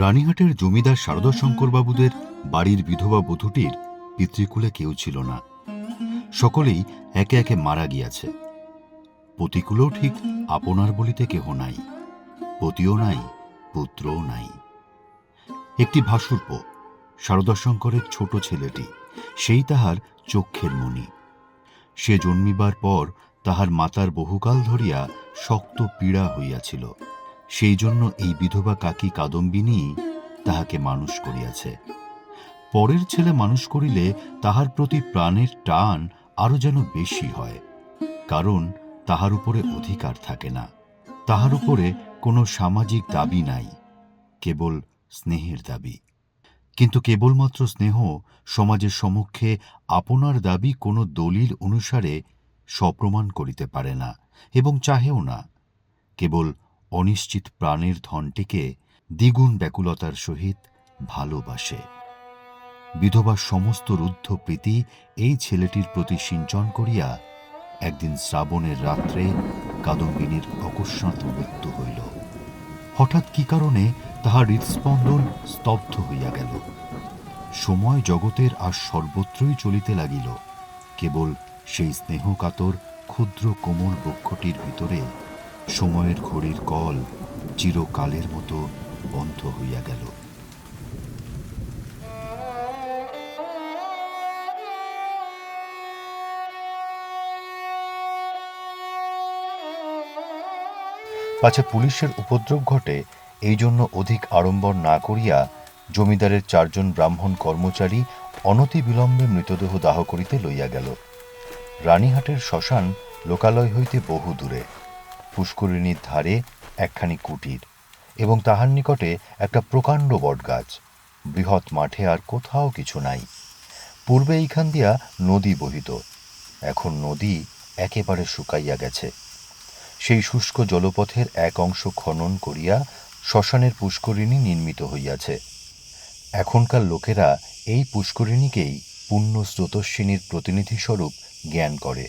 রানীহাটের জমিদার শারদাশঙ্করবাবুদের বাড়ির বিধবা বধূটির পিতৃকুলে কেউ ছিল না। সকলেই একে একে মারা গিয়াছে। পতিকুলেও ঠিক আপনার বলিতে কেহ নাই, পতিও নাই, পুত্রও নাই। একটি ভাসুরপ, শারদাশঙ্করের ছোট ছেলেটি, সেই তাহার চক্ষের মণি। সে জন্মিবার পর তাহার মাতার বহুকাল ধরিয়া শক্ত পীড়া হইয়াছিল। সেই জন্য এই বিধবা কাকী কাদম্বিনী তাহাকে মানুষ করিয়াছে। পরের ছেলে মানুষ করিলে তাহার প্রতি প্রাণের টান আরো যেন বেশি হয়, কারণ তাহার উপরে অধিকার থাকে না, তাহার উপরে কোনো সামাজিক দাবি নাই, কেবল স্নেহের দাবি। কিন্তু কেবলমাত্র স্নেহ সমাজের সম্মুখে আপনার দাবি কোনো দলিল অনুসারে সপ্রমাণ করিতে পারে না এবং চাহেও না, কেবল অনিশ্চিত প্রাণের ধনটিকে দ্বিগুণ ব্যাকুলতার সহিত ভালোবাসে। বিধবার সমস্ত রুদ্ধ প্রীতি এই ছেলেটির প্রতি সিঞ্চন করিয়া একদিন শ্রাবণের রাত্রে কাদম্বিনীর অকস্মাৎ মৃত্যু হইল। হঠাৎ কি কারণে তাহার হৃৎস্পন্দন স্তব্ধ হইয়া গেল। সময় জগতের আর সর্বত্রই চলিতে লাগিল, কেবল সেই স্নেহকাতর ক্ষুদ্র কোমল বক্ষটির ভিতরে সময়ের ঘড়ির কল চিরকালের মতো বন্ধ হইয়া গেল। পাছে পুলিশের উপদ্রব ঘটে, এই জন্য অধিক আড়ম্বর না করিয়া জমিদারের 4 জন ব্রাহ্মণ কর্মচারী অনতি বিলম্বে মৃতদেহ দাহ করিতে লইয়া গেল। রানীহাটের শ্মশান লোকালয় হইতে বহু দূরে। পুষ্করিণীর ধারে একখানি কুটির এবং তাহার নিকটে একটা প্রকাণ্ড বটগাছ। বৃহৎ মাঠে আর কোথাও কিছু নাই। পূর্বে এইখান দিয়া নদী বহিত, এখন নদী একেবারে শুকাইয়া গেছে। সেই শুষ্ক জলপথের এক অংশ খনন করিয়া শ্মশানের পুষ্করিণী নির্মিত হইয়াছে। এখনকার লোকেরা এই পুষ্করিণীকেই পুণ্য স্রোতস্বিনীর প্রতিনিধিস্বরূপ জ্ঞান করে।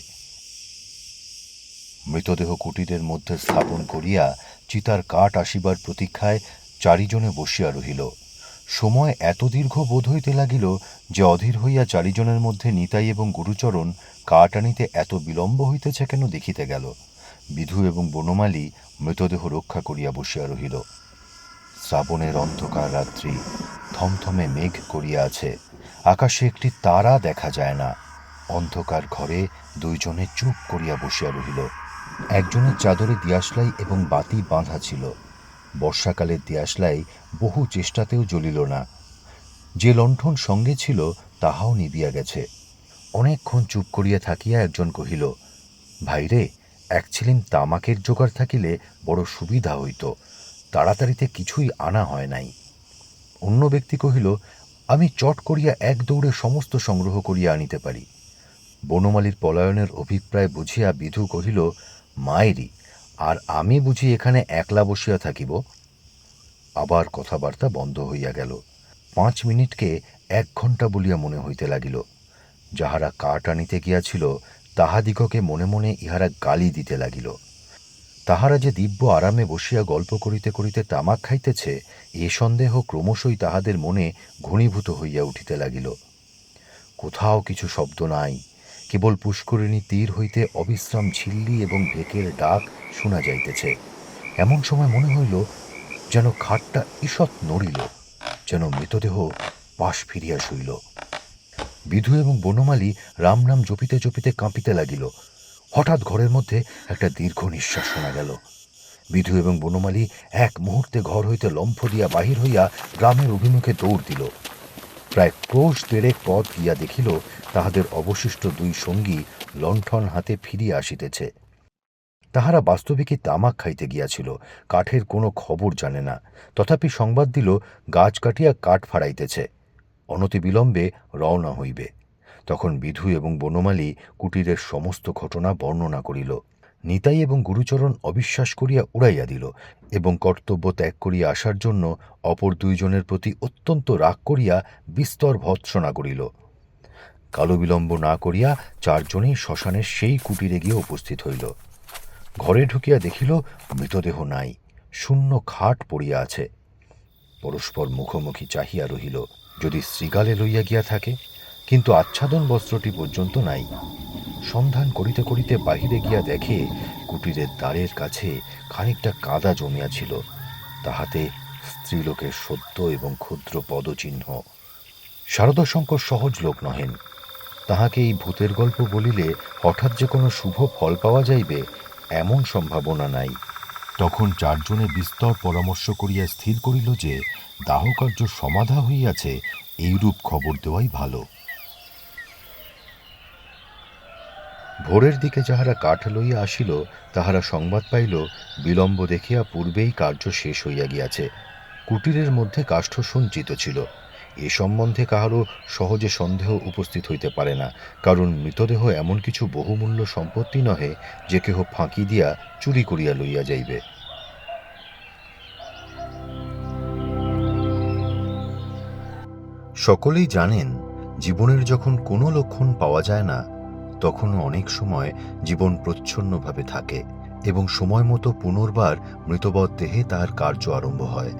মৃতদেহ কুটিরের মধ্যে স্থাপন করিয়া চিতার কাঠ আসিবার প্রতীক্ষায় 4 জনে বসিয়া রহিল। সময় এত দীর্ঘ বোধ হইতে লাগিল যে অধীর হইয়া 4 জনের মধ্যে নিতাই এবং গুরুচরণ কাঠ আনিতে এত বিলম্ব হইতেছে কেন দেখিতে গেল। বিধু এবং বনমালী মৃতদেহ রক্ষা করিয়া বসিয়া রহিল। শ্রাবণের অন্ধকার রাত্রি, থমথমে মেঘ করিয়া আছে, আকাশে একটি তারা দেখা যায় না। অন্ধকার ঘরে 2 জনে চুপ করিয়া বসিয়া রহিল। একজনের চাদরে দিয়াশলাই এবং বাতি বাঁধা ছিল। বর্ষাকালের দিয়াশলাই বহু চেষ্টাতেও জ্বলিল না। যে লণ্ঠন সঙ্গে ছিল তাহাও নিবিয়া গেছে। অনেকক্ষণ চুপ করিয়া থাকিয়া একজন কহিল, ভাইরে, 1 ছিলিম তামাকের জোগাড় থাকিলে বড় সুবিধা হইত, তাড়াতাড়িতে কিছুই আনা হয় নাই। অন্য ব্যক্তি কহিল, আমি চট করিয়া 1 দৌড়ে সমস্ত সংগ্রহ করিয়া আনিতে পারি। বনমালীর পলায়নের অভিপ্রায় বুঝিয়া বিধু কহিল, মায়েরি, আর আমি বুঝি এখানে একলা বসিয়া থাকিব? আবার কথাবার্তা বন্ধ হইয়া গেল। 5 মিনিটকে 1 ঘণ্টা বলিয়া মনে হইতে লাগিল। যাহারা কাঠ আনিতে গিয়াছিল তাহাদিগকে মনে মনে ইহারা গালি দিতে লাগিল। তাহারা যে দিব্য আরামে বসিয়া গল্প করিতে করিতে তামাক খাইতেছে, এ সন্দেহ ক্রমশই তাহাদের মনে ঘনীভূত হইয়া উঠিতে লাগিল। কোথাও কিছু শব্দ নাই, কেবল পুষ্করিণী তীর হইতে অবিশ্রাম ঝিল্লি এবং ঢেকের ডাক শোনা যাইতেছে। এমন সময় মনে হইল যেন খাটটা ঈষৎ নড়িল, যেন মৃতদেহ পাশ ফিরিয়া শুইল। বিধু এবং বনমালী রাম নাম জপিতে জপিতে কাঁপিতে লাগিল। হঠাৎ ঘরের মধ্যে একটা দীর্ঘ নিঃশ্বাস শোনা গেল। বিধু এবং বনমালী এক মুহূর্তে ঘর হইতে লম্ফ দিয়া বাহির হইয়া গ্রামের অভিমুখে দৌড় দিল। প্রায় ক্রোশ 1.5 পথ গিয়া দেখিল তাহাদের অবশিষ্ট 2 সঙ্গী লণ্ঠন হাতে ফিরিয়া আসিতেছে। তাহারা বাস্তবিকই তামাক খাইতে গিয়াছিল, কাঠের কোনো খবর জানে না। তথাপি সংবাদ দিল গাছ কাটিয়া কাঠ ফাড়াইতেছে, অনতিবিলম্বে রওনা হইবে। তখন বিধু এবং বনমালী কুটিরের সমস্ত ঘটনা বর্ণনা করিল। নিতাই এবং গুরুচরণ অবিশ্বাস করিয়া উড়াইয়া দিল এবং কর্তব্য ত্যাগ করিয়া আসার জন্য অপর 2 জনের প্রতি অত্যন্ত রাগ করিয়া বিস্তর ভর্ৎসনা করিল। কালো বিলম্ব না করিয়া 4 জনেই শ্মশানের সেই কুটিরে গিয়া উপস্থিত হইল। ঘরে ঢুকিয়া দেখিল মৃতদেহ নাই, শূন্য খাট পড়িয়া আছে। পরস্পর মুখোমুখি চাহিয়া রহিল, যদি শৃগালে লইয়া গিয়া থাকে, কিন্তু আচ্ছাদন বস্ত্রটি পর্যন্ত নাই। সন্ধান করিতে করিতে বাহিরে গিয়া দেখে কুটিরের দ্বারের কাছে খানিকটা কাদা জমিয়াছিল, তাহাতে স্ত্রীলোকের সত্য এবং ক্ষুদ্র পদচিহ্ন। শারদাশঙ্কর সহজ লোক নহেন। তাহাকে এই ভূতের গল্প বলিলে হঠাৎ যে কোনো শুভ ফল পাওয়া যাইবে এমন সম্ভাবনা নাই। তখন চারজনে বিস্তর পরামর্শ করিয়া স্থির করিল যে দাহকার্য সমাধা হইয়াছে, এইরূপ খবর দেওয়াই ভালো। ভোরের দিকে যাহারা কাঠ লইয়া আসিল, তাহারা সংবাদ পাইল বিলম্ব দেখিয়া পূর্বেই কার্য শেষ হইয়া গিয়াছে। কুটিরের মধ্যে কাষ্ঠ সঞ্চিত ছিল। এ সম্বন্ধে কাহারও সহজে সন্দেহ উপস্থিত হইতে পারে না, কারণ মৃতদেহ এমন কিছু বহুমূল্য সম্পত্তি নহে যে কেহ ফাঁকি দিয়া চুরি করিয়া লইয়া যাইবে। সকলেই জানেন, জীবনের যখন কোনো লক্ষণ পাওয়া যায় না, তখনও অনেক সময় জীবন প্রচ্ছন্নভাবে থাকে এবং সময় মতো পুনর্বার মৃতবৎ দেহে তাহার কার্য আরম্ভ হয়।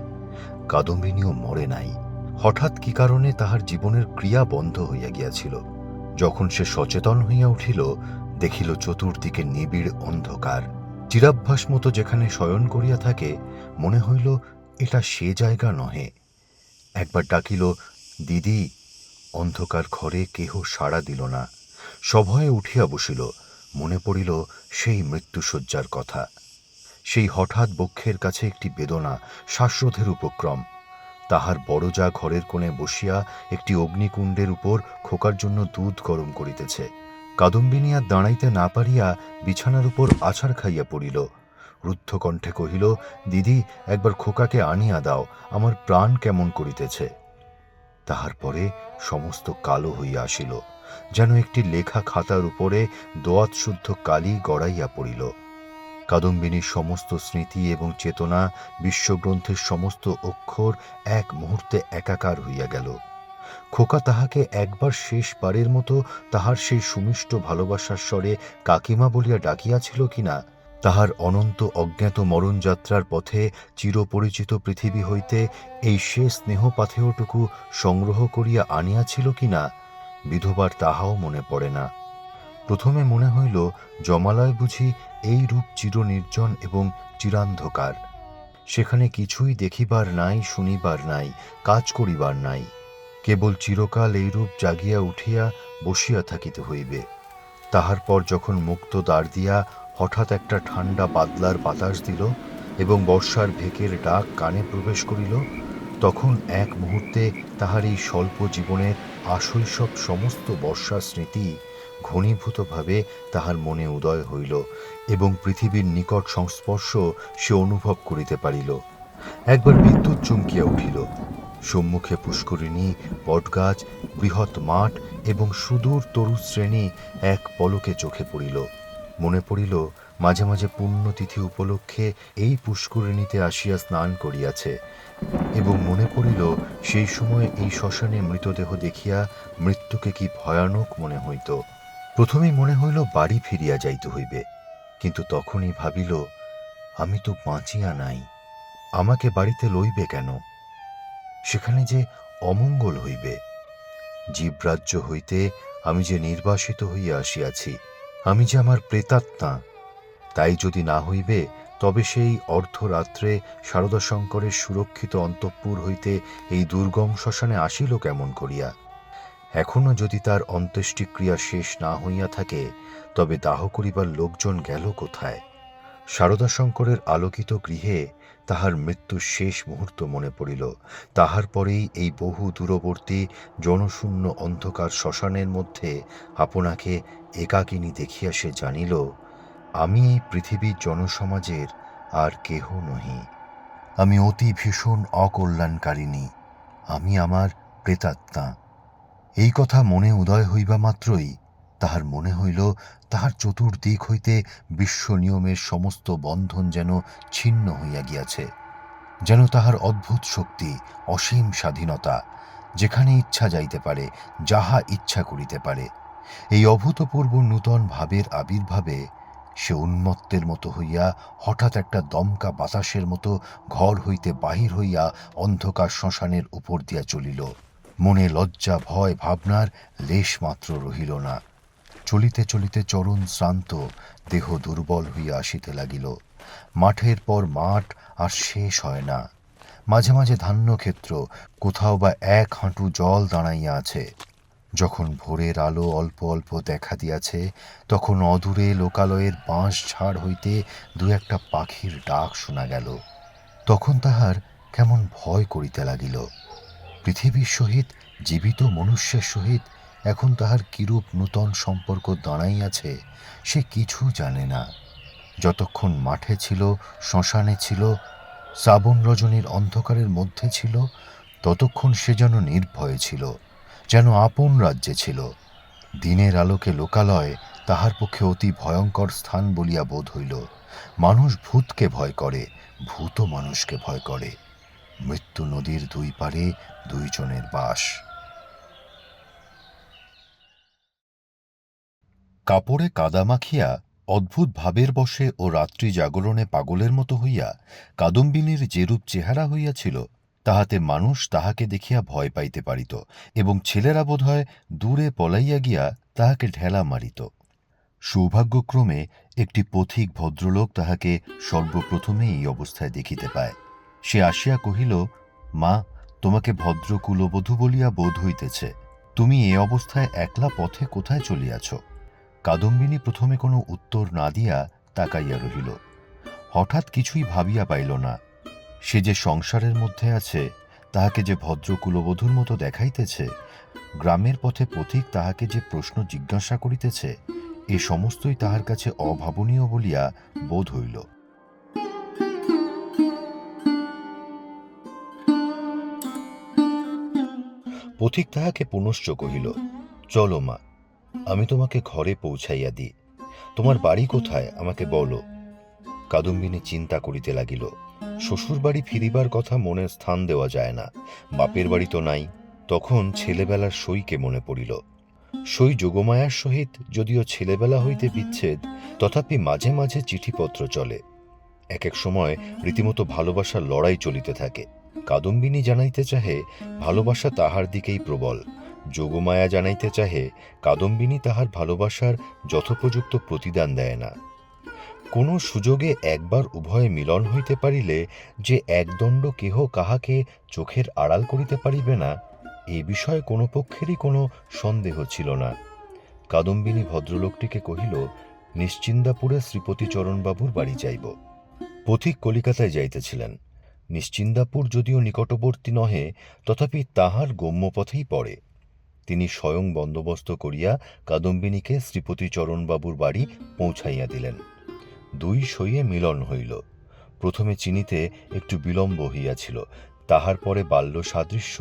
কাদম্বিনীও মরে নাই। হঠাৎ কি কারণে তাহার জীবনের ক্রিয়া বন্ধ হইয়া গিয়াছিল। যখন সে সচেতন হইয়া উঠিল, দেখিল চতুর্দিকে নিবিড় অন্ধকার। চিরাভ্যাস মতো যেখানে শয়ন করিয়া থাকে, মনে হইল এটা সে জায়গা নহে। একবার ডাকিল, দিদি। অন্ধকার ঘরে কেহ সাড়া দিল না। সভয়ে উঠিয়া বসিল। মনে পড়িল সেই মৃত্যুশয্যার কথা। সেই হঠাৎ বক্ষের কাছে একটি বেদনা, শ্বাসরোধের উপক্রম। তাহার বড় যা ঘরের কোণে বসিয়া একটি অগ্নিকুণ্ডের উপর খোকার জন্য দুধ গরম করিতেছে। কাদম্বিনী আর দাঁড়াইতে না পারিয়া বিছানার উপর আছাড় খাইয়া পড়িল। রুদ্ধ কণ্ঠে কহিল, দিদি, একবার খোকাকে আনিয়া দাও, আমার প্রাণ কেমন করিতেছে। তাহার পরে সমস্ত কালো হইয়া আসিল, যেন একটি লেখা খাতার উপরে দোয়াত শুদ্ধ কালি গড়াইয়া পড়িল। কাদম্বিনীর সমস্ত স্মৃতি এবং চেতনা, বিশ্বগ্রন্থের সমস্ত অক্ষর এক মুহূর্তে একাকার হইয়া গেল। খোকা তাহাকে একবার শেষবারের মতো তাহার সেই সুমিষ্ট ভালোবাসার স্বরে কাকিমা বলিয়া ডাকিয়াছিল কিনা, তাহার অনন্ত অজ্ঞাত মরণযাত্রার পথে চিরপরিচিত পৃথিবী হইতে এই শেষ স্নেহপাথেয়টুকু সংগ্রহ করিয়া আনিয়াছিল কিনা, বিধবার তাহাও মনে পড়ে না। প্রথমে মনে হইল জমালয় বুঝি এই রূপ চিরনির্জন এবং চিরান্ধকার। সেখানে কিছুই দেখিবার নাই, শুনিবার নাই, কাজ করিবার নাই। কেবল চিরকাল এইরূপ জাগিয়া উঠিয়া বসিয়া থাকিতে হইবে। তাহার পর যখন মুক্ত দ্বার দিয়া হঠাৎ একটা ঠান্ডা বাদলার বাতাস দিল এবং বর্ষার ভেকের ডাক কানে প্রবেশ করিল, তখন এক মুহূর্তে তাহার এই স্বল্প জীবনের আশৈশব সমস্ত বর্ষার স্মৃতি ঘনীভূতভাবে তাহার মনে উদয় হইল এবং পৃথিবীর নিকট সংস্পর্শ সে অনুভব করিতে পারিল। একবার বিদ্যুৎ চমকিয়া উঠিল। সম্মুখে পুষ্করিণী, বটগাছ, বৃহৎ মাঠ এবং সুদূর তরুশ্রেণী এক পলকে চোখে পড়িল। মনে পড়িল মাঝে মাঝে পুণ্যতিথি উপলক্ষে এই পুষ্করিণীতে আসিয়া স্নান করিয়াছে, এবং মনে পড়িল সেই সময় এই শ্মশানে মৃতদেহ দেখিয়া মৃত্যুকে কি ভয়ানক মনে হইত। প্রথমেই মনে হইল বাড়ি ফিরিয়া যাইতে হইবে, কিন্তু তখনই ভাবিল, আমি তো বাঁচিয়া নাই, আমাকে বাড়িতে লইবে কেন? সেখানে যে অমঙ্গল হইবে। জীবরাজ্য হইতে আমি যে নির্বাসিত হইয়া আসিয়াছি, আমি যে আমার প্রেতাত্মা, তাই যদি না হইবে, তবে সেই অর্ধরাত্রে শারদাশঙ্করের সুরক্ষিত অন্তঃপুর হইতে এই দুর্গম শ্মশানে আসিল কেমন করিয়া? এখনো যদি তার অন্ত্যেষ্টিক্রিয়া শেষ না হইয়া থাকে, তবে দাহ করিবার লোকজন গেল কোথায়? শারদাশঙ্করের আলোকিত গৃহে তাহার মৃত্যুর শেষ মুহূর্ত মনে পড়িল। তাহার পরেই এই বহু দূরবর্তী জনশূন্য অন্ধকার শ্মশানের মধ্যে আপনাকে একাকিনী দেখিয়া সে জানিল, আমি এই পৃথিবীর জনসমাজের আর কেহ নহি। আমি অতি ভীষণ অকল্যাণকারিণী, আমি আমার প্রেতাত্মা। এই কথা মনে উদয় হইবা মাত্রই তাহার মনে হইল তাহার চতুর্দিক হইতে বিশ্ব নিয়মের সমস্ত বন্ধন যেন ছিন্ন হইয়া গিয়াছে, যেন তাহার অদ্ভুত শক্তি, অসীম স্বাধীনতা, যেখানে ইচ্ছা যাইতে পারে, যাহা ইচ্ছা করিতে পারে। এই অভূতপূর্ব নূতন ভাবের আবির্ভাবে সে উন্মত্তের মতো হইয়া হঠাৎ একটা দমকা বাতাসের মতো ঘর হইতে বাহির হইয়া অন্ধকার শ্মশানের উপর দিয়া চলিল। মনে লজ্জা ভয় ভাবনার লেশ মাত্র রহিল না। চলিতে চলিতে চরণ শ্রান্ত, দেহ দুর্বল হইয়া আসিতে লাগিল। মাঠের পর মাঠ আর শেষ হয় না। মাঝে মাঝে ধান্যক্ষেত্র, কোথাও বা 1 হাঁটু জল দাঁড়াইয়া আছে। যখন ভোরের আলো অল্প অল্প দেখা দিয়াছে, তখন অদূরে লোকালয়ের বাঁশ ঝাড় হইতে 2-1টা পাখির ডাক শোনা গেল। তখন তাহার কেমন ভয় করিতে লাগিল। পৃথিবীর সহিত, জীবিত মনুষ্যের সহিত এখন তাহার কিরূপ নূতন সম্পর্ক দাঁড়াইয়াছে সে কিছু জানে না। যতক্ষণ মাঠে ছিল, শ্মশানে ছিল, শ্রাবণ রজনীর অন্ধকারের মধ্যে ছিল, ততক্ষণ সে যেন নির্ভয়ে ছিল, যেন আপন রাজ্যে ছিল। দিনের আলোকে লোকালয় তাহার পক্ষে অতি ভয়ঙ্কর স্থান বলিয়া বোধ হইল। মানুষ ভূতকে ভয় করে, ভূতও মানুষকে ভয় করে। মৃত্যু নদীর 2 পারে 2 জনের বাস। কাপড়ে কাদা মাখিয়া অদ্ভুত ভাবের বশে ও রাত্রি জাগরণে পাগলের মতো হইয়া কাদম্বিনীর যেরূপ চেহারা হইয়াছিল, তাহাতে মানুষ তাহাকে দেখিয়া ভয় পাইতে পারিত এবং ছেলেরা বোধহয় দূরে পলাইয়া গিয়া তাহাকে ঢেলা মারিত। সৌভাগ্যক্রমে একটি পথিক ভদ্রলোক তাহাকে সর্বপ্রথমে এই অবস্থায় দেখিতে পায়। সে আসিয়া কহিল, মা, তোমাকে ভদ্র কুলবধূ বলিয়া বোধ হইতেছে। তুমি এ অবস্থায় একলা পথে কোথায় চলিয়াছ? কাদম্বিনী প্রথমে কোনো উত্তর না দিয়া তাকাইয়া রহিল। হঠাৎ কিছুই ভাবিয়া পাইল না। সে যে সংসারের মধ্যে আছে, তাহাকে যে ভদ্র কুলবধূর মতো দেখাইতেছে, গ্রামের পথে পথিক তাহাকে যে প্রশ্ন জিজ্ঞাসা করিতেছে, এ সমস্তই তাহার কাছে অভাবনীয় বলিয়া বোধ হইল। পথিক তাহাকে পুনশ্চ কহিল, চলো মা, আমি তোমাকে ঘরে পৌঁছাইয়া দিই। তোমার বাড়ি কোথায় আমাকে বলো। কাদম্বিনী চিন্তা করিতে লাগিল। শ্বশুর বাড়ি ফিরিবার কথা মনে স্থান দেওয়া যায় না, বাপের বাড়ি তো নাই। তখন ছেলেবেলার সইকে মনে পড়িল। সই যোগমায়ার সহিত যদিও ছেলেবেলা হইতে বিচ্ছেদ, তথাপি মাঝে মাঝে চিঠিপত্র চলে। এক এক সময় রীতিমতো ভালোবাসার লড়াই চলিতে থাকে। কাদম্বিনী জানাইতে চাহে ভালোবাসা তাহার দিকেই প্রবল। যোগমায়া জানাইতে চাহে কাদম্বিনী তাহার ভালোবাসার যথোপযুক্ত প্রতিদান দেয় না। কোন সুযোগে একবার উভয়ে মিলন হইতে পারিলে যে একদণ্ড কেহ কাহাকে চোখের আড়াল করিতে পারিবে না, এ বিষয়ে কোনো পক্ষেরই কোনো সন্দেহ ছিল না। কাদম্বিনী ভদ্রলোকটিকে কহিল, নিশ্চিন্দাপুরে শ্রীপতিচরণবাবুর বাড়ি যাইব। পথিক কলিকাতায় যাইতেছিলেন। নিশ্চিন্দাপুর যদিও নিকটবর্তী নহে, তথাপি তাহার গম্যপথেই পড়ে। তিনি স্বয়ং বন্দোবস্ত করিয়া কাদম্বিনীকে শ্রীপতিচরণবাবুর বাড়ি পৌঁছাইয়া দিলেন। 2 সইয়ে মিলন হইল। প্রথমে চিনিতে একটু বিলম্ব হইয়াছিল, তাহার পরে বাল্য সাদৃশ্য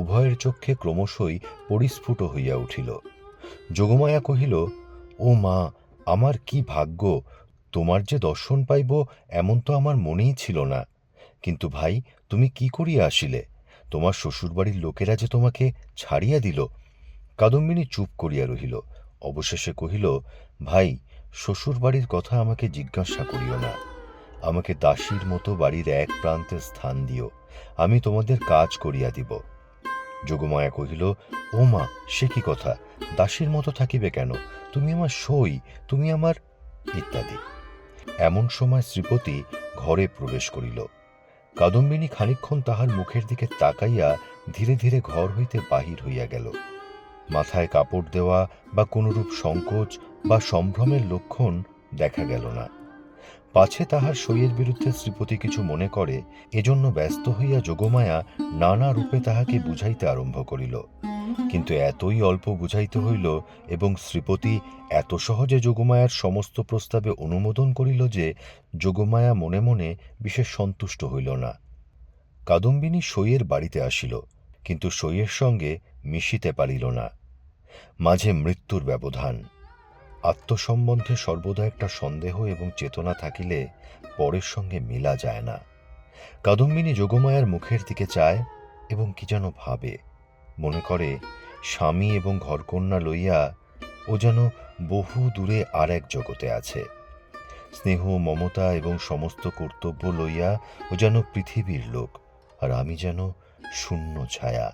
উভয়ের চক্ষে ক্রমশই পরিস্ফুট হইয়া উঠিল। যোগমায়া কহিল, ও মা, আমার কি ভাগ্য! তোমার যে দর্শন পাইব এমন তো আমার মনেই ছিল না। কিন্তু ভাই, তুমি কি করিয়া আসিলে? তোমার শ্বশুরবাড়ির লোকেরা যে তোমাকে ছাড়িয়া দিল। কাদম্বিনী চুপ করিয়া রহিল। অবশেষে কহিল, ভাই, শ্বশুরবাড়ির কথা আমাকে জিজ্ঞাসা করিও না। আমাকে দাসীর মতো বাড়ির এক প্রান্তে স্থান দিও, আমি তোমাদের কাজ করিয়া দিব। যোগমায়া কহিল, ও মা, সে কি কথা? দাসীর মতো থাকিবে কেন? তুমি আমার সই, তুমি আমার ইত্যাদি। এমন সময় শ্রীপতি ঘরে প্রবেশ করিল। কাদম্বিনী খানিকক্ষণ তাহার মুখের দিকে তাকাইয়া ধীরে ধীরে ঘর হইতে বাহির হইয়া গেল। মাথায় কাপড় দেওয়া বা কোনরূপ সংকোচ বা সম্ভ্রমের লক্ষণ দেখা গেল না। পাছে তাহার সইয়ের বিরুদ্ধে শ্রীপতি কিছু মনে করে, এজন্য ব্যস্ত হইয়া যোগমায়া নানা রূপে তাহাকে বুঝাইতে আরম্ভ করিল। কিন্তু এতই অল্প বুঝাইতে হইল এবং শ্রীপতি এত সহজে যোগমায়ার সমস্ত প্রস্তাবে অনুমোদন করিল যে যোগমায়া মনে মনে বিশেষ সন্তুষ্ট হইল না। কাদম্বিনী সইয়ের বাড়িতে আসিল, কিন্তু সইয়ের সঙ্গে মিশিতে পারিল না। মাঝে মৃত্যুর ব্যবধান। আত্মসম্বন্ধে সর্বদা একটা সন্দেহ এবং চেতনা থাকিলে পরের সঙ্গে মিলা যায় না। কাদম্বিনী যোগমায়ার মুখের দিকে চায় এবং কি যেন ভাবে। মনে করে স্বামী এবং ঘরকন্যা লইয়া ও যেন বহু দূরে আর এক জগতে আছে। স্নেহ, মমতা এবং সমস্ত কর্তব্য লইয়া ও যেন পৃথিবীর লোক, আর আমি যেন শূন্য ছায়া।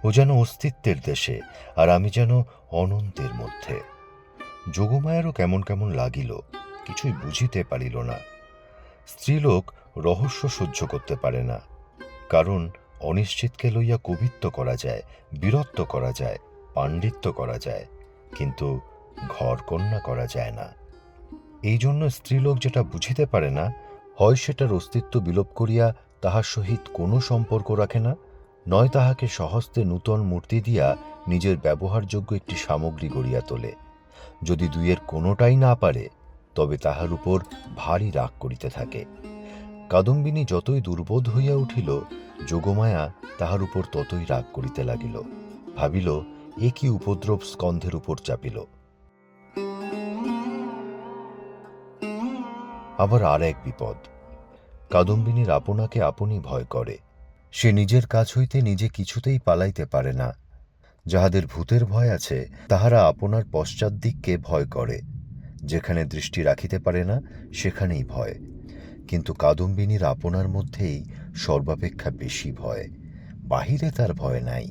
ও যেন অস্তিত্বের দেশে, আর আমি যেন অনন্তের মধ্যে। যোগমায়ারও কেমন কেমন লাগিল, কিছুই বুঝিতে পারিল না। স্ত্রীলোক রহস্য সহ্য করতে পারে না, কারণ অনিশ্চিতকে লইয়া কবিত্ব করা যায়, বীরত্ব করা যায়, পাণ্ডিত্য করা যায়, কিন্তু ঘরকন্যা করা যায় না। এই জন্য স্ত্রীলোক যেটা বুঝিতে পারে না, হয় সেটার অস্তিত্ব বিলোপ করিয়া তাহার সহিত কোনো সম্পর্ক রাখে না, নয় তাহাকে স্বহস্তে নূতন মূর্তি দিয়া নিজের ব্যবহারযোগ্য একটি সামগ্রী গড়িয়া তোলে। যদি দুইয়ের কোনোটাই না পারে, তবে তাহার উপর ভারী রাগ করিতে থাকে। কাদম্বিনী যতই দুর্বোধ হইয়া উঠিল, যোগমায়া তাহার উপর ততই রাগ করিতে লাগিল। ভাবিল, এ কি উপদ্রব স্কন্ধের উপর চাপিল। আবার আর এক বিপদ। কাদম্বিনীর আপনাকে আপনি ভয় করে। সে নিজের কাছ হইতে নিজে কিছুতেই পালাইতে পারে না। যাহাদের ভূতের ভয় আছে, তাহারা আপনার পশ্চাৎ দিককে ভয় করে। যেখানে দৃষ্টি রাখিতে পারে না, সেখানেই ভয়। কিন্তু কাদম্বিনীর আপনার মধ্যেই সর্বাপেক্ষা বেশি ভয়, বাহিরে তার ভয় নাই।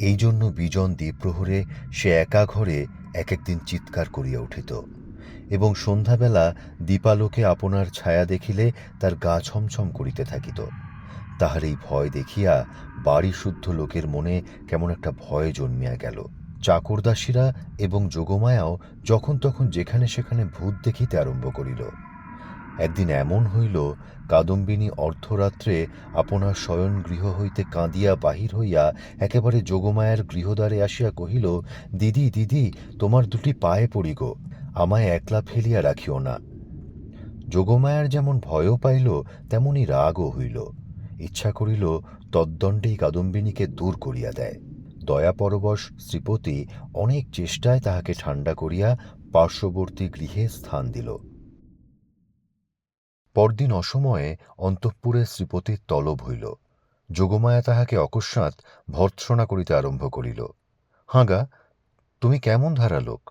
এই জন্য বিজন দ্বিপ্রহরে সে একা ঘরে এক একদিন চিৎকার করিয়া উঠিত, এবং সন্ধ্যাবেলা দীপালোকে আপনার ছায়া দেখিলে তার গা ছমছম করিতে থাকিত। তাহার এই ভয় দেখিয়া বাড়ি শুদ্ধ লোকের মনে কেমন একটা ভয় জন্মিয়া গেল। চাকরদাসীরা এবং যোগমায়াও যখন তখন যেখানে সেখানে ভূত দেখিতে আরম্ভ করিল। একদিন এমন হইল, কাদম্বিনী অর্ধরাত্রে আপনার শয়ন গৃহ হইতে কাঁদিয়া বাহির হইয়া একেবারে যোগমায়ার গৃহদ্বারে আসিয়া কহিল, দিদি দিদি, তোমার দুটি পায়ে পড়ি গো, আমায় একলা ফেলিয়া রাখিও না। যোগমায়ার যেমন ভয়ও পাইল, তেমনি রাগও হইল। ইচ্ছা করিল তদ্দণ্ডেই কাদম্বিনীকে দূর করিয়া দেয়। দয়াপরবশ শ্রীপতি অনেক চেষ্টায় তাহাকে ঠান্ডা করিয়া পার্শ্ববর্তী গৃহে স্থান দিল। পরদিন অসময়ে অন্তঃপুরে শ্রীপতির তলব হইল। যোগমায়া তাহাকে অকস্মাৎ ভর্ৎসনা করিতে আরম্ভ করিল। হাঁগা, তুমি কেমন ধারা লোক!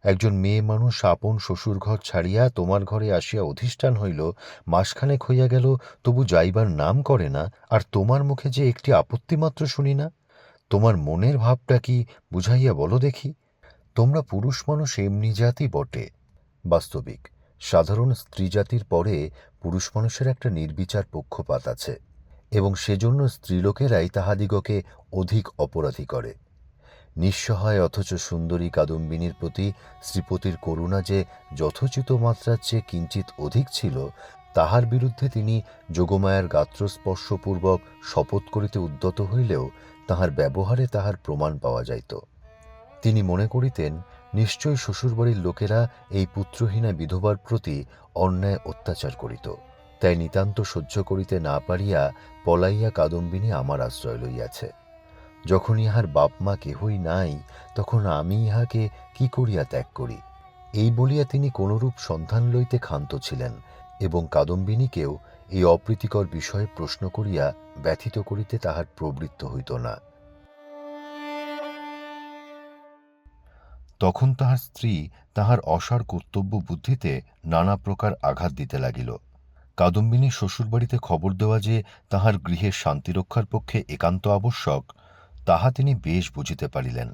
একজন মেয়ে মানুষ আপন শ্বশুর ঘর ছাড়িয়া তোমার ঘরে আসিয়া অধিষ্ঠান হইল, মাসখানেক হইয়া গেল, তবু যাইবার নাম করে না, আর তোমার মুখে যে একটি আপত্তিমাত্র শুনি না। তোমার মনের ভাবটা কি বুঝাইয়া বলো দেখি। তোমরা পুরুষ মানুষ এমনি জাতি বটে। বাস্তবিক সাধারণ স্ত্রী জাতির পরে পুরুষ মানুষের একটা নির্বিচার পক্ষপাত আছে, এবং সেজন্য স্ত্রীলোকেরাই তাহাদিগকে অধিক অপরাধী করে। নিঃসহায় অথচ সুন্দরী কাদম্বিনীর প্রতি শ্রীপতির করুণা যে যথোচিত মাত্রার চেয়ে কিঞ্চিত অধিক ছিল, তাহার বিরুদ্ধে তিনি যোগমায়ার গাত্রস্পর্শপূর্বক শপথ করিতে উদ্যত হইলেও তাহার ব্যবহারে তাহার প্রমাণ পাওয়া যাইত। তিনি মনে করিতেন, নিশ্চয় শ্বশুরবাড়ির লোকেরা এই পুত্রহীনা বিধবার প্রতি অন্যায় অত্যাচার করিত। তাই নিতান্ত সহ্য করিতে না পারিয়া পলাইয়া কাদম্বিনী আমার আশ্রয় লইয়াছে। যখন ইহার বাপ মা কেহই নাই, তখন আমি ইহাকে কি করিয়া ত্যাগ করি, এই বলিয়া তিনি কোনরূপ সন্ধান লইতে ক্ষান্ত ছিলেন, এবং কাদম্বিনীকেও এই অপ্রীতিকর বিষয়ে প্রশ্ন করিয়া ব্যথিত করিতে তাহার প্রবৃত্ত হইত না। তখন তাহার স্ত্রী তাহার অসার কর্তব্য বুদ্ধিতে নানা প্রকার আঘাত দিতে লাগিল। কাদম্বিনীর শ্বশুরবাড়িতে খবর দেওয়া যে তাহার গৃহের শান্তিরক্ষার পক্ষে একান্ত আবশ্যক, তাহা তিনি বেশ বুঝিতে পারিলেন।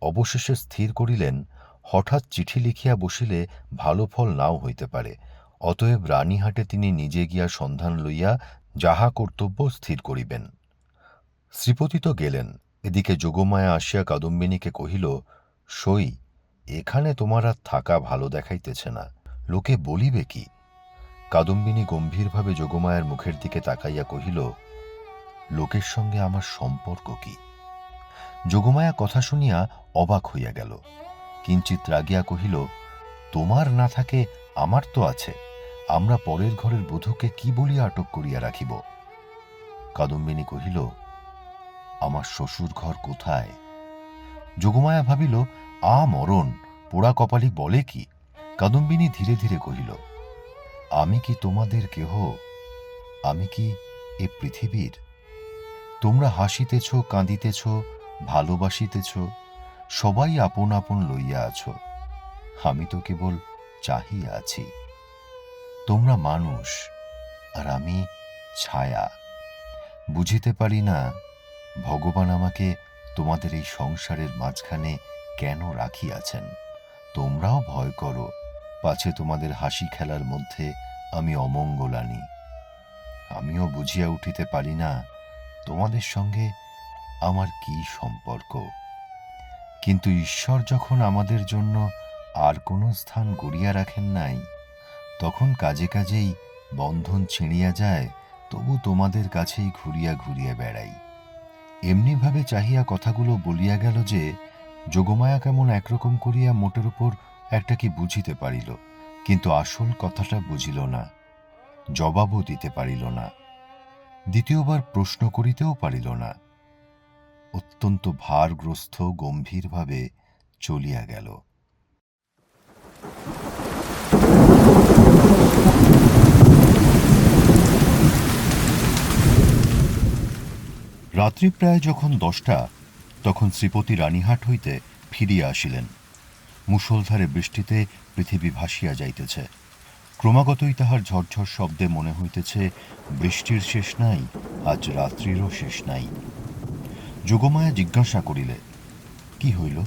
অবশেষে স্থির করিলেন, হঠাৎ চিঠি লিখিয়া বসিলে ভালো ফল নাও হইতে পারে, অতএব রানীহাটে তিনি নিজে গিয়া সন্ধান লইয়া যাহা কর্তব্য স্থির করিবেন। শ্রীপতি তো গেলেন। এদিকে যোগমায়া আসিয়া কাদম্বিনীকে কহিল, সই, এখানে তোমার আর থাকা ভালো দেখাইতেছে না, লোকে বলিবে কি? কাদম্বিনী গম্ভীরভাবে যোগমায়ার মুখের দিকে তাকাইয়া কহিল, লোকের সঙ্গে আমার সম্পর্ক কি? যোগমায়া কথা শুনিয়া অবাক হইয়া গেল। কিঞ্চিত রাগিয়া কহিল, তোমার না থাকে আমার তো আছে, আমরা পরের ঘরের বধূকে কি বলিয়া আটক করিয়া রাখিব? কাদম্বিনী কহিল, আমার শ্বশুর ঘর কোথায়? যোগমায়া ভাবিল, মরণ, পোড়া কপালি বলে কি? কাদম্বিনী ধীরে ধীরে কহিল, আমি কি তোমাদের কেহ? আমি কি এ পৃথিবীর? তোমরা হাসিতেছ, কাঁদিতেছ, ভালোবাসিতেছ, সবাই আপন আপন লইয়া আছো, আমি তো কেবল চাহিয়া আছি। তোমরা মানুষ, আর আমি ছায়া। বুঝিতে পারি না ভগবান আমাকে তোমাদের এই সংসারের মাঝখানে কেন রাখিয়াছেন। তোমরাও ভয় করো, পাছে তোমাদের হাসি খেলার মধ্যে আমি অমঙ্গল আনি। আমিও বুঝিয়া উঠিতে পারি না তোমাদের সঙ্গে আমার কি সম্পর্ক। কিন্তু ঈশ্বর যখন আমাদের জন্য আর কোনো স্থান গড়িয়া রাখেন নাই, তখন কাজে কাজেই বন্ধন ছিঁড়িয়া যায়, তবু তোমাদের কাছেই ঘুরিয়া ঘুরিয়া বেড়াই। এমনিভাবে চাহিয়া কথাগুলো বলিয়া গেল যে যোগমায়া কেমন একরকম করিয়া মোটের উপর একটা কি বুঝিতে পারিল, কিন্তু আসল কথাটা বুঝিল না, জবাবও দিতে পারিল না, দ্বিতীয়বার প্রশ্ন করিতেও পারিল না। অত্যন্ত ভারগ্রস্ত গম্ভীরভাবে চলিয়া গেল। রাত্রি প্রায় যখন 10টা, তখন শ্রীপতি রানীহাট হইতে ফিরিয়া আসিলেন। মুষলধারে বৃষ্টিতে পৃথিবী ভাসিয়া যাইতেছে। ক্রমাগতই তাহার ঝরঝর শব্দে মনে হইতেছে বৃষ্টির শেষ নাই, আজ রাত্রিরও শেষ নাই। যোগমায়া জিজ্ঞাসা করিলে, কি হইল?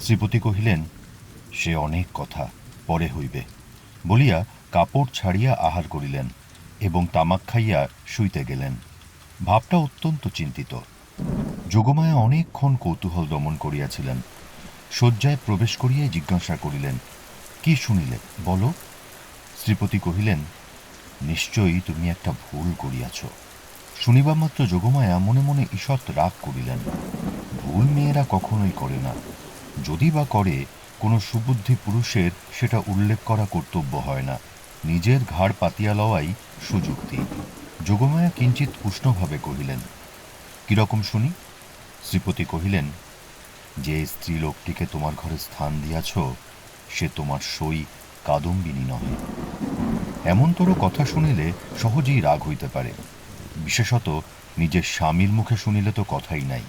শ্রীপতি কহিলেন, সে অনেক কথা, পরে হইবে বলিয়া কাপড় ছাড়িয়া আহার করিলেন এবং তামাক খাইয়া শুইতে গেলেন। ভাবটা অত্যন্ত চিন্তিত। যোগমায়া অনেকক্ষণ কৌতূহল দমন করিয়াছিলেন। শয্যায় প্রবেশ করিয়াই জিজ্ঞাসা করিলেন, কি শুনিলে বলো? শ্রীপতি কহিলেন, নিশ্চয়ই তুমি একটা ভুল করিয়াছ। শুনিবা মাত্র যোগমায়া মনে মনে ঈষৎ রাগ করিলেন। ভুল মেয়েরা কখনোই করে না, যদি বা করে কোনো সুবুদ্ধি পুরুষের সেটা উল্লেখ করা কর্তব্য হয় না, নিজের ঘাড় পাতিয়া লওয়াই সুযুক্তি। যোগমায়া কিঞ্চিৎ উষ্ণভাবে কহিলেন, কিরকম শুনি? শ্রীপতি কহিলেন, যে স্ত্রী লোকটিকে তোমার ঘরে স্থান দিয়াছ সে তোমার সই কাদম্বিনী নহে। এমনতর কথা শুনিলে সহজেই রাগ হইতে পারে, বিশেষত নিজের স্বামীর মুখে শুনিলে তো কথাই নাই।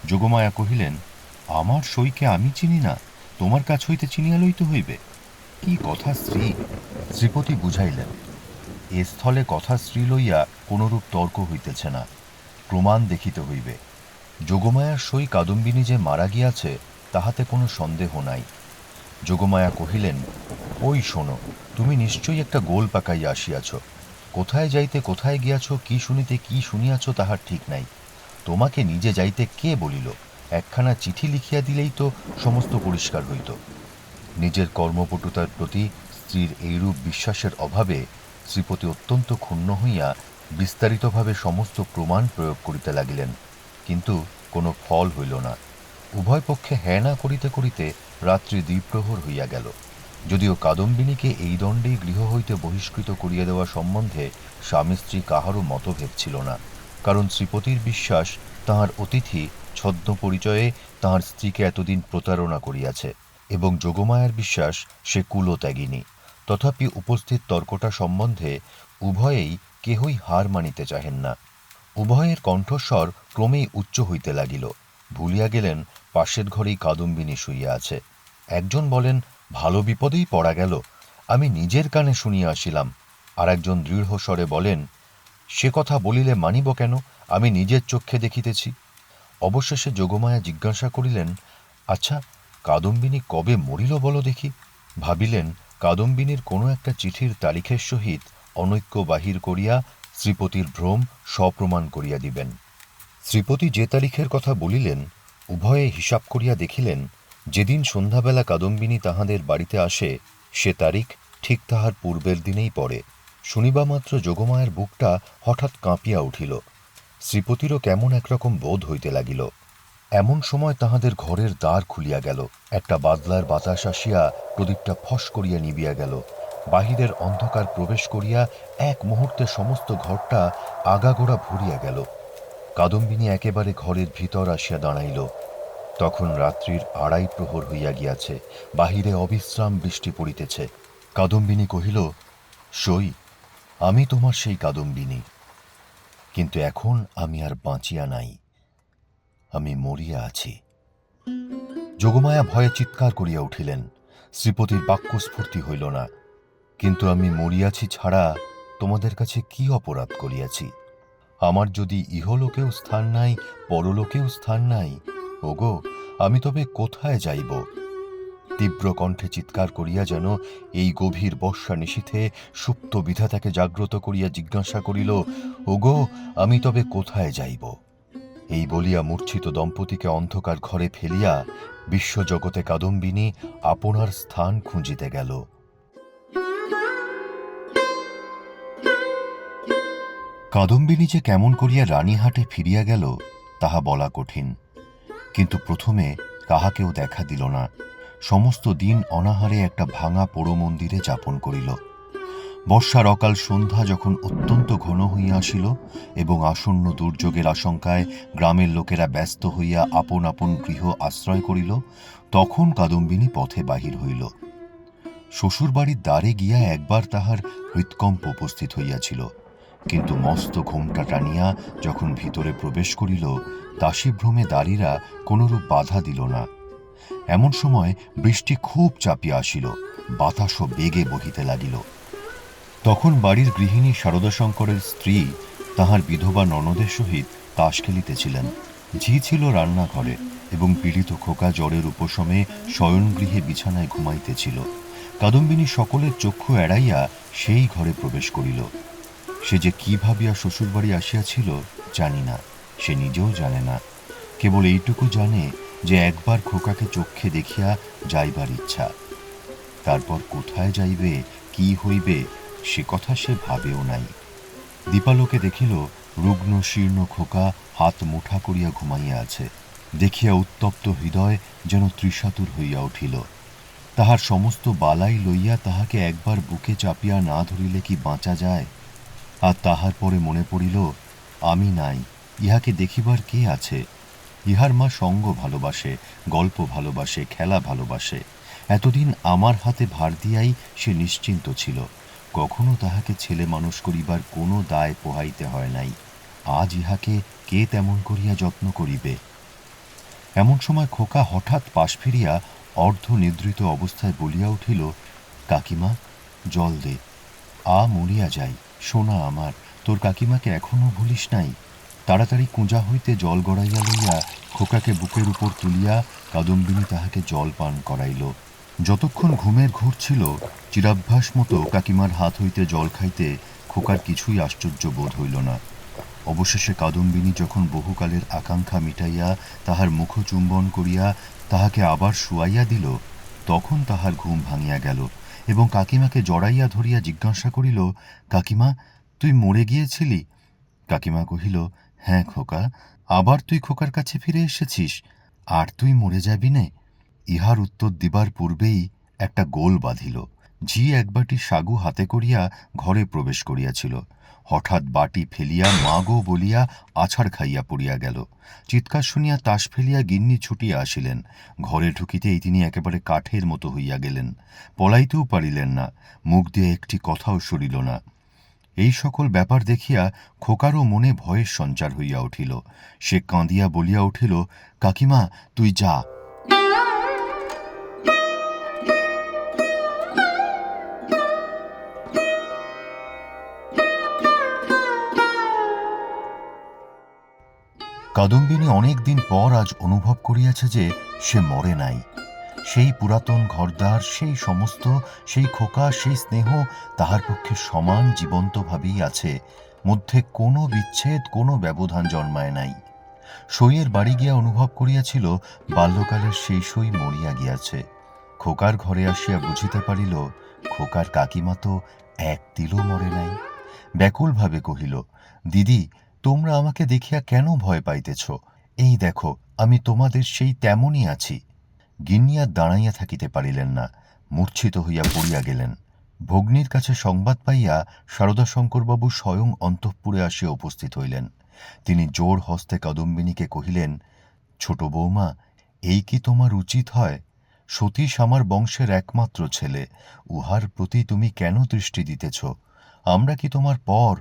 যোগমায়া কহিলেন, আমার সইকে আমি চিনি না, তোমার কাছ হইতে চিনিয়া লইতে হইবে? কি কথা স্ত্রী! শ্রীপতি বুঝাইলেন, এ স্থলে কথা স্ত্রী লইয়া কোনরূপ তর্ক হইতেছে না, প্রমাণ দেখিতে হইবে। যোগমায়ার সই কাদম্বিনী যে মারা গিয়াছে তাহাতে কোনো সন্দেহ নাই। যোগমায়া কহিলেন, ওই শোনো, তুমি নিশ্চয়ই একটা গোল পাকাইয়া আসিয়াছ। কোথায় যাইতে কোথায় গিয়াছ, কি শুনিতে কি শুনিয়াছ তাহার ঠিক নাই। তোমাকে নিজে যাইতে কে বলিল? একখানা চিঠি লিখিয়া দিলেই তো সমস্ত পরিষ্কার হইত। নিজের কর্মপটুতার প্রতি স্ত্রীর এইরূপ বিশ্বাসের অভাবে শ্রীপতি অত্যন্ত ক্ষুণ্ণ হইয়া বিস্তারিতভাবে সমস্ত প্রমাণ প্রয়োগ করিতে লাগিলেন, কিন্তু কোনো ফল হইল না। উভয় পক্ষে হ্যাঁ না করিতে করিতে রাত্রি দ্বিপ্রহর হইয়া গেল। যদিও কাদম্বিনীকে এই দণ্ডেই গৃহ হইতে বহিষ্কৃত করিয়া দেওয়া সম্বন্ধে স্বামী স্ত্রী কাহারও মতভেদ ছিল না, কারণ শ্রীপতির বিশ্বাস তাহার অতিথি ছদ্ম পরিচয়ে তাহার স্ত্রীকে এতদিন প্রতারণা করিয়াছে, এবং যোগমায়ার বিশ্বাস সে কুলত্যাগিনী। তথাপি উপস্থিত তর্কটা সম্বন্ধে উভয়েই কেহই হার মানিতে চাহেন না। উভয়ের কণ্ঠস্বর ক্রমেই উচ্চ হইতে লাগিল। ভুলিয়া গেলেন পাশের ঘরেই কাদম্বিনী শুইয়া আছে। একজন বলেন, ভালো বিপদেই পড়া গেল, আমি নিজের কানে শুনিয়া আসিলাম। আর একজন দৃঢ় স্বরে বলেন, সে কথা বলিলে মানিব কেন, আমি নিজের চক্ষে দেখিতেছি। অবশেষে যোগমায়া জিজ্ঞাসা করিলেন, আচ্ছা, কাদম্বিনী কবে মরিল বলো দেখি? ভাবিলেন কাদম্বিনীর কোনো একটা চিঠির তারিখের সহিত অনৈক্য বাহির করিয়া শ্রীপতির ভ্রম সপ্রমাণ করিয়া দিবেন। শ্রীপতি যে তারিখের কথা বলিলেন, উভয়ে হিসাব করিয়া দেখিলেন যেদিন সন্ধ্যাবেলা কাদম্বিনী তাহাদের বাড়িতে আসে সে তারিখ ঠিক তাহার পূর্বের দিনেই পড়ে। শুনিবা মাত্র যোগমায়ের বুকটা হঠাৎ কাঁপিয়া উঠিল। শ্রীপতিরও কেমন একরকম বোধ হইতে লাগিল। এমন সময় তাহাদের ঘরের দ্বার খুলিয়া গেল। একটা বাদলার বাতাস আসিয়া প্রদীপটা ফস করিয়া নিবিয়া গেল। বাহিরের অন্ধকার প্রবেশ করিয়া এক মুহূর্তে সমস্ত ঘরটা আগাগোড়া ভরিয়া গেল। কাদম্বিনী একেবারে ঘরের ভিতর আসিয়া দাঁড়াইল। তখন রাত্রির 2:30 প্রহর হইয়া গিয়াছে, বাহিরে অবিশ্রাম বৃষ্টি পড়িতেছে। কাদম্বিনী কহিল, সই, আমি তোমার সেই কাদম্বিনী, কিন্তু এখন আমি আর বাঁচিয়া নাই, আমি মরিয়া আছি। যোগমায়া ভয়ে চিৎকার করিয়া উঠিলেন। শ্রীপতির বাক্যস্ফূর্তি হইল না, কিন্তু আমি মরিয়াছি ছাড়া তোমাদের কাছে কি অপরাধ করিয়াছি? আমার যদি ইহলোকেও স্থান নাই, পরলোকেও স্থান নাই, ওগো আমি তবে কোথায় যাইব? তীব্র কণ্ঠে চিৎকার করিয়া যেন এই গভীর বর্ষা নিশীথে সুপ্ত বিধাতাকে জাগ্রত করিয়া জিজ্ঞাসা করিল, ওগো আমি তবে কোথায় যাইব? এই বলিয়া মূর্ছিত দম্পতিকে অন্ধকার ঘরে ফেলিয়া বিশ্বজগতে কাদম্বিনী আপনার স্থান খুঁজিতে গেল। কাদম্বিনী যে কেমন করিয়া রানীহাটে ফিরিয়া গেল তাহা বলা কঠিন। কিন্তু প্রথমে কাহাকেও দেখা দিল না। সমস্ত দিন অনাহারে একটা ভাঙা পোড়ো মন্দিরে যাপন করিল। বর্ষার অকাল সন্ধ্যা যখন অত্যন্ত ঘন হইয়া আসিল এবং আসন্ন দুর্যোগের আশঙ্কায় গ্রামের লোকেরা ব্যস্ত হইয়া আপন আপন গৃহ আশ্রয় করিল, তখন কাদম্বিনী পথে বাহির হইল। শ্বশুরবাড়ির দ্বারে গিয়া একবার তাহার হৃৎকম্প উপস্থিত হইয়াছিল, কিন্তু মস্ত ঘোমটা টানিয়া যখন ভিতরে প্রবেশ করিল, দাসীভ্রমে দারীরা কোনরূপ বাধা দিল না। এমন সময় বৃষ্টি খুব চাপিয়া আসিল, বাতাসও বেগে বহিতে লাগিল। তখন বাড়ির গৃহিণী শারদাশঙ্করের স্ত্রী তাহার বিধবা ননদের সহিত তাস খেলিতেছিলেন। ঝি ছিল রান্নাঘরে এবং পীড়িত খোকা জ্বরের উপশমে শয়নগৃহে বিছানায় ঘুমাইতেছিল। কাদম্বিনী সকলের চক্ষু এড়াইয়া সেই ঘরে প্রবেশ করিল। সে যে কি ভাবিয়া শ্বশুরবাড়ি আসিয়াছিল জানি না, সে নিজেও জানে না। কেবল এইটুকু জানে যে একবার খোকাকে চক্ষে দেখিয়া যাইবার ইচ্ছা। তারপর কোথায় যাইবে, কি হইবে, সে কথা সে ভাবেও নাই। দীপালোকে দেখিল রুগ্ন শীর্ণ খোকা হাত মুঠা করিয়া ঘুমাইয়া আছে। দেখিয়া উত্তপ্ত হৃদয় যেন ত্রিশাতুর হইয়া উঠিল। তাহার সমস্ত বালাই লইয়া তাহাকে একবার বুকে চাপিয়া না ধরিলে কি বাঁচা যায়? আর তাহার পরে মনে পড়িল, আমি নাই, ইহাকে দেখিবার কে আছে? ইহার মা সঙ্গ ভালোবাসে, গল্প ভালোবাসে, খেলা ভালোবাসে। এতদিন আমার হাতে ভার দিয়াই সে নিশ্চিন্ত ছিল। কখনো তাহাকে ছেলে মানুষ করিবার কোনো দায় পোহাইতে হয় নাই। আজ ইহাকে কে তেমন করিয়া যত্ন করিবে? এমন সময় খোকা হঠাৎ পাশ ফিরিয়া অর্ধ নিদ্রিত অবস্থায় বলিয়া উঠিল, কাকিমা জল দে, মরিয়া যাই। সোনা আমার, তোর কাকিমাকে এখনো ভুলিস নাই। তাড়াতাড়ি কুঁজা হইতে জল গড়াইয়া লইয়া খোকাকে বুকের উপর তুলিয়া কাদম্বিনী তাহাকে জল পান করাইল। যতক্ষণ ঘুমের ঘোর ছিল, চিরাভ্যাস মতো কাকিমার হাত হইতে জল খাইতে খোকার কিছুই আশ্চর্য বোধ হইল না। অবশেষে কাদম্বিনী যখন বহুকালের আকাঙ্ক্ষা মিটাইয়া তাহার মুখ চুম্বন করিয়া তাহাকে আবার শুয়াইয়া দিল, তখন তাহার ঘুম ভাঙিয়া গেল এবং কাকিমাকে জড়াইয়া ধরিয়া জিজ্ঞাসা করিল, কাকিমা তুই মরে গিয়েছিলি? কাকিমা কহিল, হ্যাঁ খোকা, আবার তুই খোকার কাছে ফিরে এসেছিস, আর তুই মরে যাবি নে? ইহার উত্তর দিবার পূর্বেই একটা গোল বাঁধিল। ঝি এক বাটি সাগু হাতে করিয়া ঘরে প্রবেশ করিয়াছিল। হঠাৎ বাটি ফেলিয়া মা গো বলিয়া আছাড় খাইয়া পড়িয়া গেল। চিৎকার শুনিয়া তাস ফেলিয়া গিন্নি ছুটিয়া আসিলেন। ঘরে ঢুকিতেই তিনি একেবারে কাঠের মতো হইয়া গেলেন। পলাইতেও পারিলেন না, মুখ দিয়ে একটি কথাও সরিল না। এই সকল ব্যাপার দেখিয়া খোকারও মনে ভয়ের সঞ্চার হইয়া উঠিল। সে কাঁদিয়া বলিয়া উঠিল, কাকিমা তুই যা। কাদম্বিনী অনেক দিন পর আজ অনুভব করিয়াছে যে সে মরে নাই। সেই পুরাতন ঘরদ্বার, সেই সমস্ত, সেই খোকা, সেই স্নেহ তাহার পক্ষে সমান জীবন্তভাবেই আছে। মধ্যে কোনো বিচ্ছেদ, কোনো ব্যবধান জন্মায় নাই। সইয়ের বাড়ি গিয়া অনুভব করিয়াছিল বাল্যকালের সেই সই মরিয়া গিয়াছে। খোকার ঘরে আসিয়া বুঝিতে পারিল খোকার কাকিমা তো এক তিলও মরে নাই। ব্যাকুলভাবে কহিল, দিদি তোমরা আমাকে দেখিয়া কেন ভয় পাইতেছ? এই দেখো আমি তোমাদের সেই তেমনই আছি। গিন্নি আর দাঁড়াইয়া থাকিতে পারিলেন না, মূর্ছিত হইয়া পড়িয়া গেলেন। ভগ্নীর কাছে সংবাদ পাইয়া শারদাশঙ্করবাবু স্বয়ং অন্তঃপুরে আসিয়া উপস্থিত হইলেন। তিনি জোর হস্তে কাদম্বিনীকে কহিলেন, ছোট বৌমা, এই কি তোমার উচিত হয়? সতীশ আমার বংশের একমাত্র ছেলে, উহার প্রতি তুমি কেন দৃষ্টি দিতেছ? আমরা কি তোমার পর?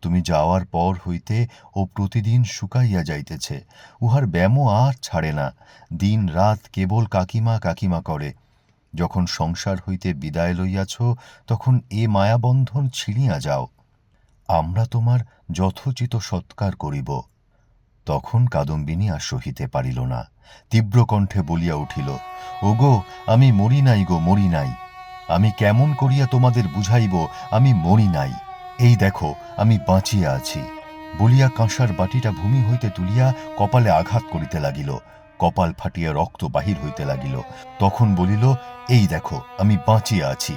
তুমি যাওয়ার পর হইতে ও প্রতিদিন শুকাইয়া যাইতেছে। উহার ব্যামো আর ছাড়ে না, দিন রাত কেবল কাকিমা কাকিমা করে। যখন সংসার হইতে বিদায় লইয়াছ তখন এ মায়াবন্ধন ছিঁড়িয়া যাও। আমরা তোমার যথোচিত সৎকার করিব। তখন কাদম্বিনী আর সহিতে পারিল না, তীব্র কণ্ঠে বলিয়া উঠিল, ওগো, আমি মরি নাই গো, মরি নাই। আমি কেমন করিয়া তোমাদের বুঝাইব আমি মরি নাই? এই দেখো আমি বাঁচিয়া আছি। বলিয়া কাঁসার বাটিটা ভূমি হইতে তুলিয়া কপালে আঘাত করিতে লাগিল। কপাল ফাটিয়া রক্ত বাহির হইতে লাগিল। তখন বলিল, এই দেখো আমি বাঁচিয়া আছি।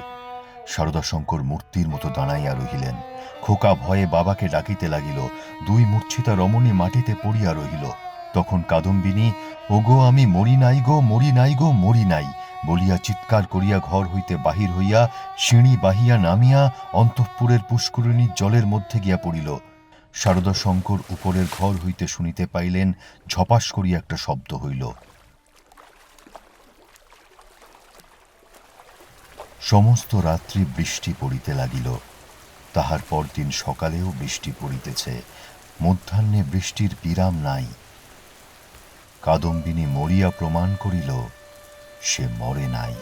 শারদাশঙ্কর মূর্তির মতো দাঁড়াইয়া রহিলেন। খোকা ভয়ে বাবাকে ডাকিতে লাগিল। দুই মূর্ছিতা রমণী মাটিতে পড়িয়া রহিল। তখন কাদম্বিনী, ওগো, আমি মরি নাই গো, মরি নাই গো, মরি নাই বলিয়া চিৎকার করিয়া ঘর হইতে বাহির হইয়া সিঁড়ি বাহিয়া নামিয়া অন্তঃপুরের পুষ্করিণীর জলের মধ্যে গিয়া পড়িল। শারদাশঙ্কর উপরের ঘর হইতে শুনিতে পাইলেন, ঝপাস করিয়া একটা শব্দ হইল। সমস্ত রাত্রি বৃষ্টি পড়িতে লাগিল। তাহার পরদিন সকালেও বৃষ্টি পড়িতেছে। মধ্যাহ্নে বৃষ্টির বিরাম নাই। কাদম্বিনী মরিয়া প্রমাণ করিল সে মরে নাই।